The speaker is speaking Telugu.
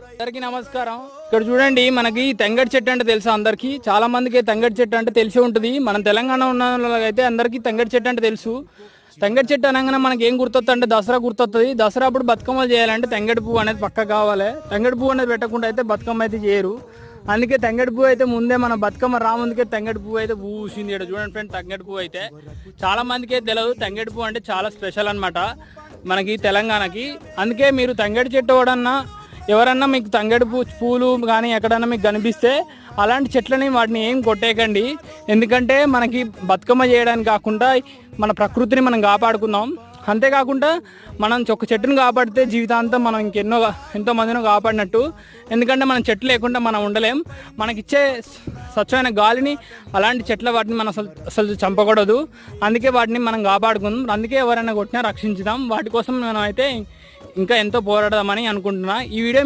అందరికీ నమస్కారం. ఇక్కడ చూడండి, మనకి తంగడి చెట్టు అంటే తెలుసా అందరికి? చాలా మందికి తంగడి చెట్టు అంటే తెలిసి ఉంటుంది. మనం తెలంగాణ ఉన్న వాళ్ళకైతే అందరికీ తంగడి చెట్టు అంటే తెలుసు. తంగడి చెట్టు అనగానే మనకి ఏం గుర్తొస్తుంది అంటే దసరా గుర్తొస్తుంది. దసరా అప్పుడు బతుకమ్మలు చేయాలంటే తంగడి పువ్వు అనేది పక్క కావాలి. తంగడి పువ్వు అనేది పెట్టకుండా అయితే బతుకమ్మ అయితే చేయరు. అందుకే తంగడి పువ్వు అయితే ముందే మన బతుకమ్మ రాముందుకే తంగడి పువ్వు అయితే పూసింది. ఇక్కడ చూడండి ఫ్రెండ్, తంగడి పువ్వు అయితే చాలా మందికి తెలియదు. తంగడి పువ్వు అంటే చాలా స్పెషల్ అనమాట మనకి తెలంగాణకి. అందుకే మీరు తంగడి చెట్టు ఎవరన్నా మీకు తంగడి పూలు కానీ ఎక్కడన్నా మీకు కనిపిస్తే అలాంటి చెట్లని వాటిని ఏం కొట్టేయకండి. ఎందుకంటే మనకి బతుకమ్మ చేయడానికి కాకుండా మన ప్రకృతిని మనం కాపాడుకుందాం. అంతేకాకుండా మనం ఒక చెట్టును కాపాడితే జీవితాంతం మనం ఎంతో మందిని కాపాడినట్టు. ఎందుకంటే మనం చెట్లు లేకుండా మనం ఉండలేం. మనకిచ్చే స్వచ్ఛమైన గాలిని అలాంటి వాటిని మనం అసలు చంపకూడదు. అందుకే వాటిని మనం కాపాడుకుందాం. అందుకే ఎవరైనా కొట్టినా రక్షించుదాం. వాటి కోసం మనం అయితే ఇంకా ఎంతో పోరాడదామని అనుకుంటున్నా. ఈ వీడియో